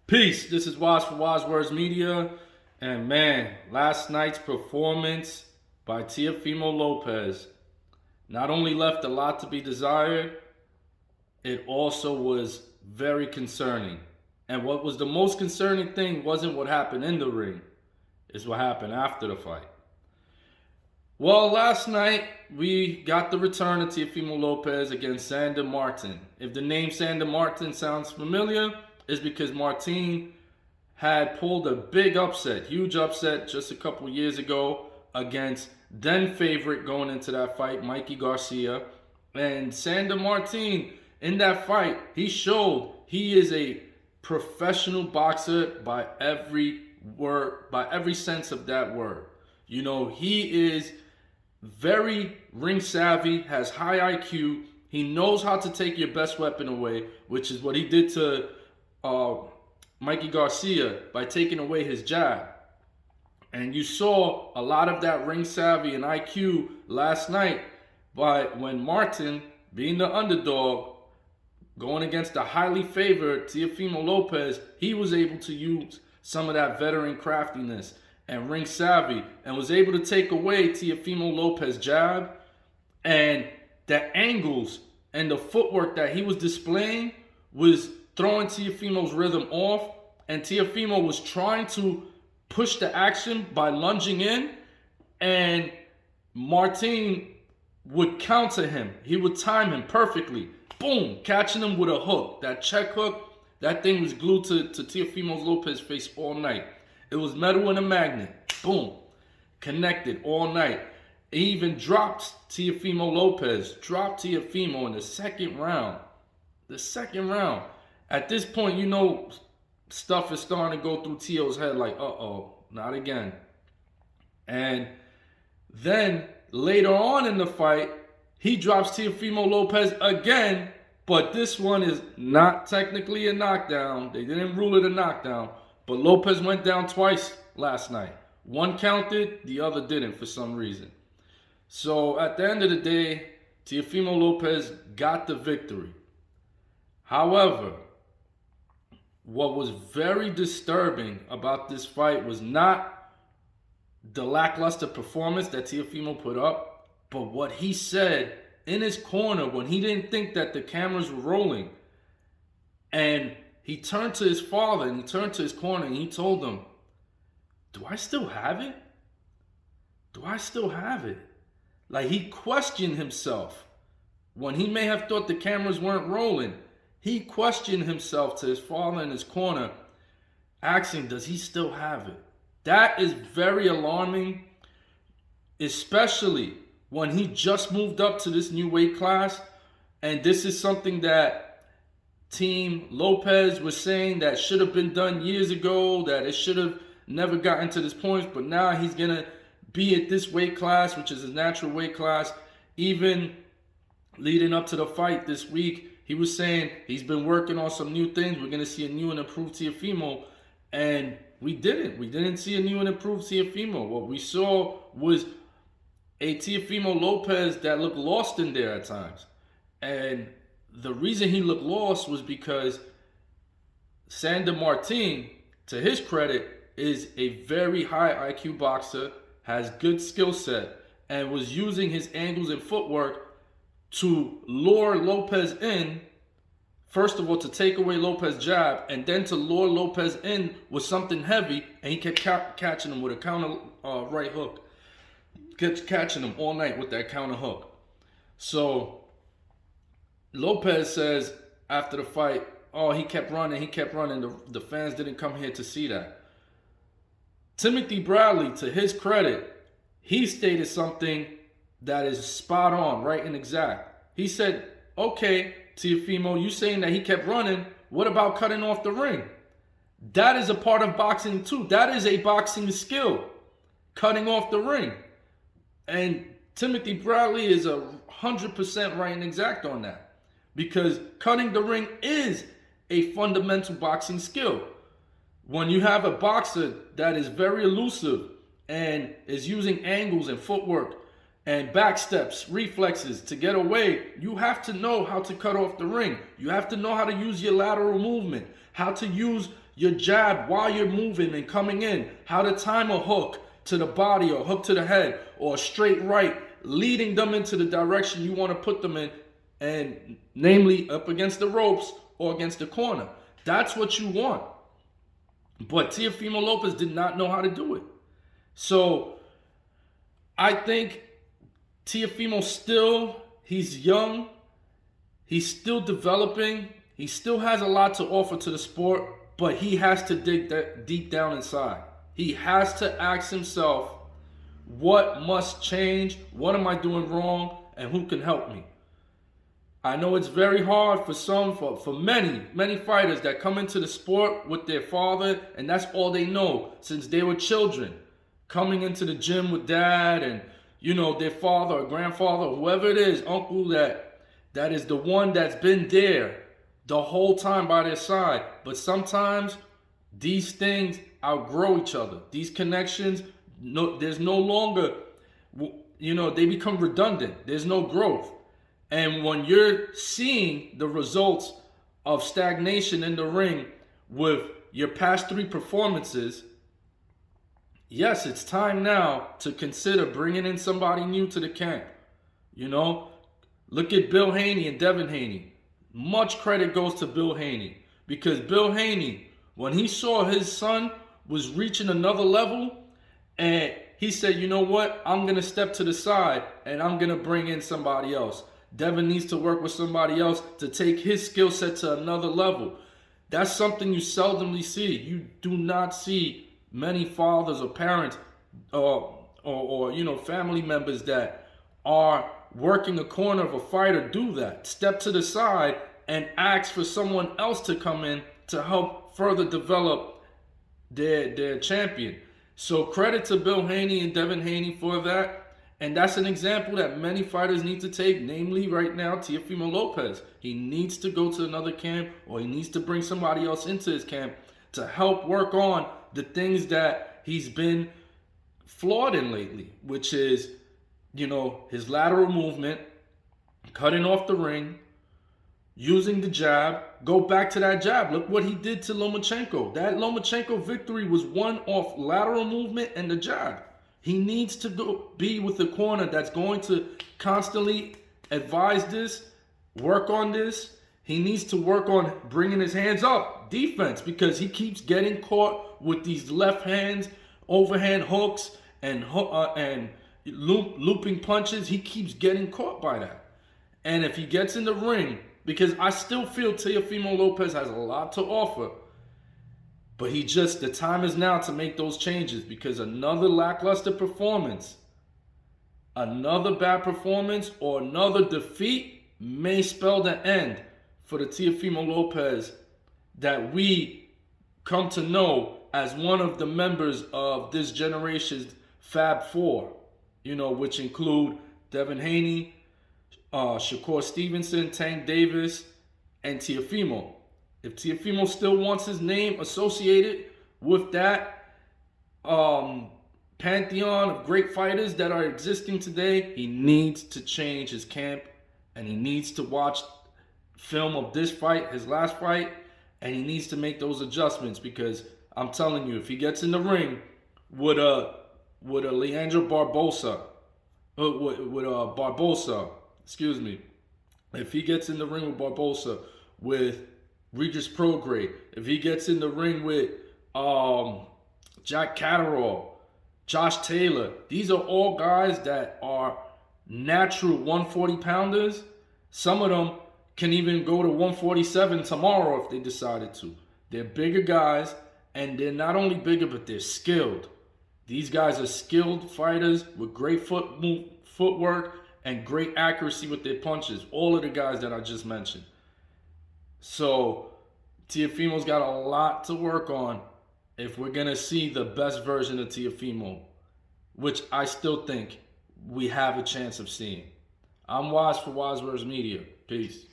Peace. This is Waz for Waz Words Media. And man, last night's performance by Teofimo Lopez not only left a lot to be desired, it also was very concerning. And what was the most concerning thing wasn't what happened in the ring, it's what happened after the fight. Well, last night we got the return of Teofimo Lopez against Sandor Martin. If the name Sandor Martin sounds familiar, it's because Martin had pulled a big upset, huge upset just a couple years ago against then favorite going into that fight, Mikey Garcia. And Sandor Martin, in that fight, he showed he is a professional boxer by every word, by every sense of that word. You know, he is very ring savvy, has high IQ. He knows how to take your best weapon away, which is what he did to Mikey Garcia by taking away his jab. And you saw a lot of that ring savvy and IQ last night by when Martin, being the underdog, going against the highly favored Teofimo Lopez, he was able to use some of that veteran craftiness and ring savvy and was able to take away Teofimo Lopez's jab, and the angles and the footwork that he was displaying was throwing Teofimo's rhythm off, and Teofimo was trying to push the action by lunging in, and Martin would counter him. He would time him perfectly. Boom, catching him with a hook. That check hook, that thing was glued to Teofimo Lopez's face all night. It was metal and a magnet. Boom. Connected all night. He even dropped Teofimo Lopez. Dropped Teofimo in the second round. The second round. At this point, you know, stuff is starting to go through Teo's head like, uh-oh, not again. And then later on in the fight, he drops Teofimo Lopez again, but this one is not technically a knockdown. They didn't rule it a knockdown, but Lopez went down twice last night. One counted, the other didn't for some reason. So at the end of the day, Teofimo Lopez got the victory. However, what was very disturbing about this fight was not the lackluster performance that Teofimo put up, but what he said in his corner when he didn't think that the cameras were rolling. And he turned to his father and he turned to his corner and he told him, "Do I still have it? Do I still have it?" Like, he questioned himself. When he may have thought the cameras weren't rolling, he questioned himself to his father in his corner, asking, does he still have it? That is very alarming, especially when he just moved up to this new weight class. And this is something that Team Lopez was saying that should have been done years ago, that it should have never gotten to this point. But now he's going to be at this weight class, which is his natural weight class. Even leading up to the fight this week, he was saying he's been working on some new things. We're going to see a new and improved Teofimo. And we didn't. We didn't see a new and improved Teofimo. What we saw was a Teofimo Lopez that looked lost in there at times. And the reason he looked lost was because Sandor Martin, to his credit, is a very high IQ boxer, has good skill set, and was using his angles and footwork to lure Lopez in, first of all, to take away Lopez's jab, and then to lure Lopez in with something heavy, and he kept catching him with a counter right hook. Kept catching him all night with that counter hook. So Lopez says after the fight, oh, he kept running. The fans didn't come here to see that. Timothy Bradley, to his credit, he stated something that is spot on, right and exact. He said, okay, Teofimo, you saying that he kept running, what about cutting off the ring? That is a part of boxing too. That is a boxing skill, cutting off the ring. And Timothy Bradley is 100% right and exact on that, because cutting the ring is a fundamental boxing skill. When you have a boxer that is very elusive and is using angles and footwork and back steps, reflexes to get away, you have to know how to cut off the ring. You have to know how to use your lateral movement, how to use your jab while you're moving and coming in, how to time a hook to the body or hook to the head or a straight right, leading them into the direction you want to put them in, and namely up against the ropes or against the corner. That's what you want. But Teofimo Lopez did not know how to do it. So I think Teofimo he's young, he's still developing, he still has a lot to offer to the sport, but he has to dig that deep down inside. He has to ask himself, what must change? What am I doing wrong? And who can help me? I know it's very hard for many fighters that come into the sport with their father, and that's all they know since they were children. Coming into the gym with dad and, their father or grandfather, whoever it is, uncle that is the one that's been there the whole time by their side. But sometimes these things outgrow each other. These connections, there's no longer, they become redundant. There's no growth. And when you're seeing the results of stagnation in the ring with your past 3 performances, yes, it's time now to consider bringing in somebody new to the camp. Look at Bill Haney and Devin Haney. Much credit goes to Bill Haney, because Bill Haney, when he saw his son was reaching another level, and he said, you know what, I'm going to step to the side and I'm going to bring in somebody else. Devin needs to work with somebody else to take his skill set to another level. That's something you seldomly see. You do not see many fathers or parents or family members that are working a corner of a fighter do that. Step to the side and ask for someone else to come in to help further develop their champion. So credit to Bill Haney and Devin Haney for that. And that's an example that many fighters need to take, namely right now, Teofimo Lopez. He needs to go to another camp, or he needs to bring somebody else into his camp to help work on the things that he's been flawed in lately, which is, his lateral movement, cutting off the ring, using the jab. Go back to that jab. Look what he did to Lomachenko. That Lomachenko victory was won off lateral movement and the jab. He needs to be with the corner that's going to constantly advise this, work on this. He needs to work on bringing his hands up, defense, because he keeps getting caught with these left hands, overhand hooks, and looping punches. He keeps getting caught by that. And if he gets in the ring, because I still feel Teofimo Lopez has a lot to offer, but the time is now to make those changes, because another lackluster performance, another bad performance, or another defeat may spell the end for the Teofimo Lopez that we come to know as one of the members of this generation's Fab Four, which include Devin Haney, Shakur Stevenson, Tank Davis, and Teofimo. If Teofimo still wants his name associated with that pantheon of great fighters that are existing today, he needs to change his camp, and he needs to watch film of this fight, his last fight, and he needs to make those adjustments, because I'm telling you, if he gets in the ring with a Leandro Barbosa, if he gets in the ring with Barbosa, with Regis Prograis, if he gets in the ring with Jack Catterall, Josh Taylor, these are all guys that are natural 140 pounders. Some of them can even go to 147 tomorrow if they decided to. They're bigger guys, and they're not only bigger, but they're skilled. These guys are skilled fighters with great footwork and great accuracy with their punches. All of the guys that I just mentioned. So Teofimo's got a lot to work on if we're going to see the best version of Teofimo, which I still think we have a chance of seeing. I'm Waz for Waz Media. Peace.